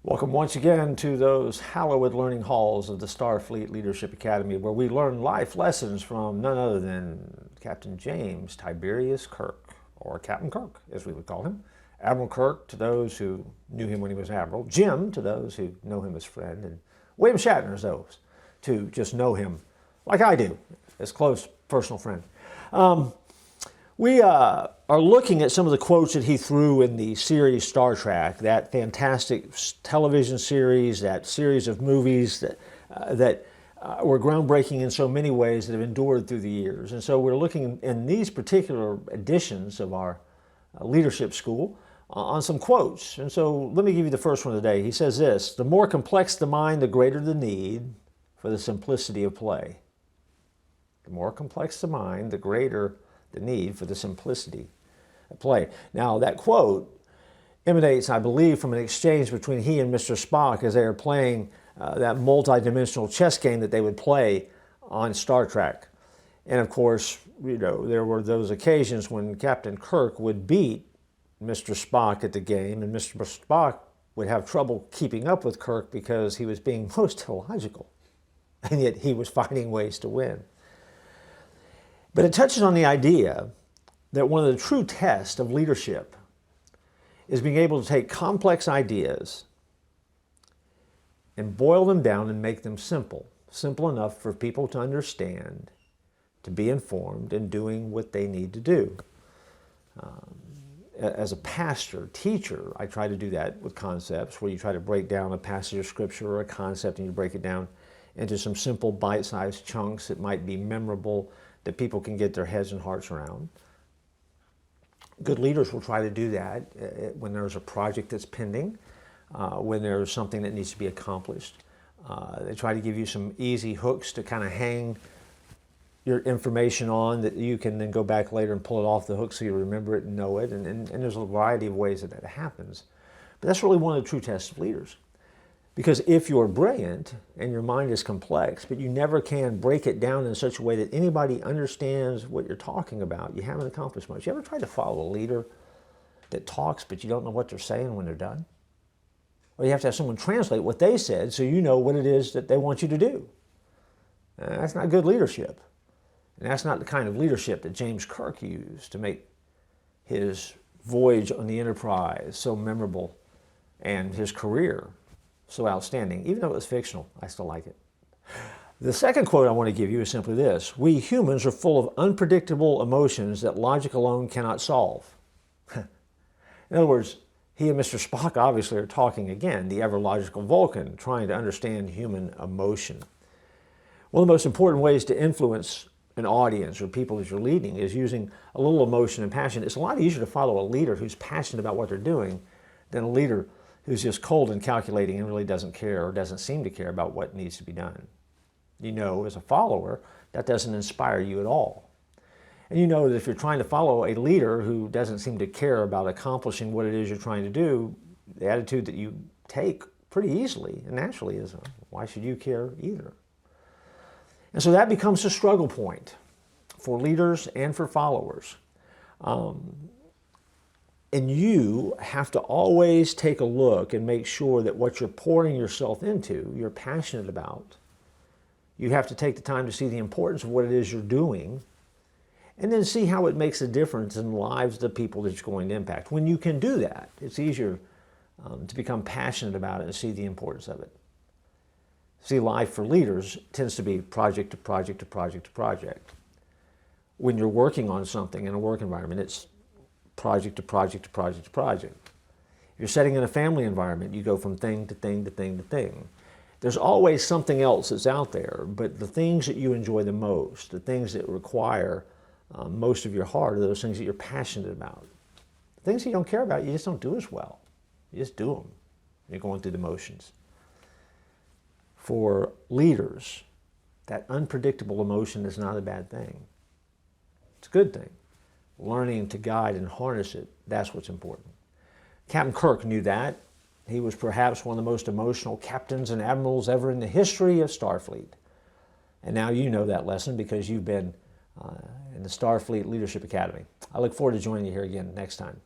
Welcome once again to those hallowed learning halls of the StarFleet Leadership Academy, where we learn life lessons from none other than Captain James Tiberius Kirk, or Captain Kirk, as we would call him. Admiral Kirk to those who knew him when he was Admiral, Jim to those who know him as friend, and William Shatner to those to just know him like I do, as close personal friend. We are looking at some of the quotes that he threw in the series Star Trek, that fantastic television series, that series of movies that were groundbreaking in so many ways that have endured through the years. And so we're looking in these particular editions of our leadership school on some quotes. And so let me give you the first one today. He says this: "The more complex the mind, the greater the need for the simplicity of play." The more complex the mind, the greater the need for the simplicity of play. Now, that quote emanates, I believe, from an exchange between he and Mr. Spock as they are playing that multi-dimensional chess game that they would play on Star Trek. And of course, you know, there were those occasions when Captain Kirk would beat Mr. Spock at the game, and Mr. Spock would have trouble keeping up with Kirk because he was being most illogical, and yet he was finding ways to win. But it touches on the idea that one of the true tests of leadership is being able to take complex ideas and boil them down and make them simple enough for people to understand, to be informed, and doing what they need to do. As a pastor, teacher, I try to do that with concepts where you try to break down a passage of scripture or a concept and you break it down into some simple bite-sized chunks that might be memorable, that people can get their heads and hearts around. Good leaders will try to do that when there's a project that's pending, when there's something that needs to be accomplished. They try to give you some easy hooks to kind of hang your information on that you can then go back later and pull it off the hook so you remember it and know it. And there's a variety of ways that happens. But that's really one of the true tests of leaders. Because if you're brilliant and your mind is complex, but you never can break it down in such a way that anybody understands what you're talking about, you haven't accomplished much. You ever tried to follow a leader that talks, but you don't know what they're saying when they're done? Or you have to have someone translate what they said so you know what it is that they want you to do. That's not good leadership. And that's not the kind of leadership that James Kirk used to make his voyage on the Enterprise so memorable and his career so outstanding. Even though it was fictional, I still like it. The second quote I want to give you is simply this: "We humans are full of unpredictable emotions that logic alone cannot solve." In other words, he and Mr. Spock obviously are talking again, the ever-logical Vulcan, trying to understand human emotion. One of the most important ways to influence an audience or people that you're leading is using a little emotion and passion. It's a lot easier to follow a leader who's passionate about what they're doing than a leader who's just cold and calculating and really doesn't care or doesn't seem to care about what needs to be done. You know, as a follower, that doesn't inspire you at all. And you know that if you're trying to follow a leader who doesn't seem to care about accomplishing what it is you're trying to do, the attitude that you take pretty easily and naturally is, why should you care either? And so that becomes a struggle point for leaders and for followers. And you have to always take a look and make sure that what you're pouring yourself into, you're passionate about. You have to take the time to see the importance of what it is you're doing and then see how it makes a difference in the lives of the people that you're going to impact. When you can do that, it's easier to become passionate about it and see the importance of it. See, life for leaders tends to be project to project to project to project. When you're working on something in a work environment, it's project to project to project to project. If you're setting in a family environment, you go from thing to thing to thing to thing. There's always something else that's out there, but the things that you enjoy the most, the things that require most of your heart, are those things that you're passionate about. The things you don't care about, you just don't do as well. You just do them. You're going through the motions. For leaders, that unpredictable emotion is not a bad thing. It's a good thing. Learning to guide and harness it, that's what's important. Captain Kirk knew that. He was perhaps one of the most emotional captains and admirals ever in the history of StarFleet. And now you know that lesson because you've been in the StarFleet Leadership Academy. I look forward to joining you here again next time.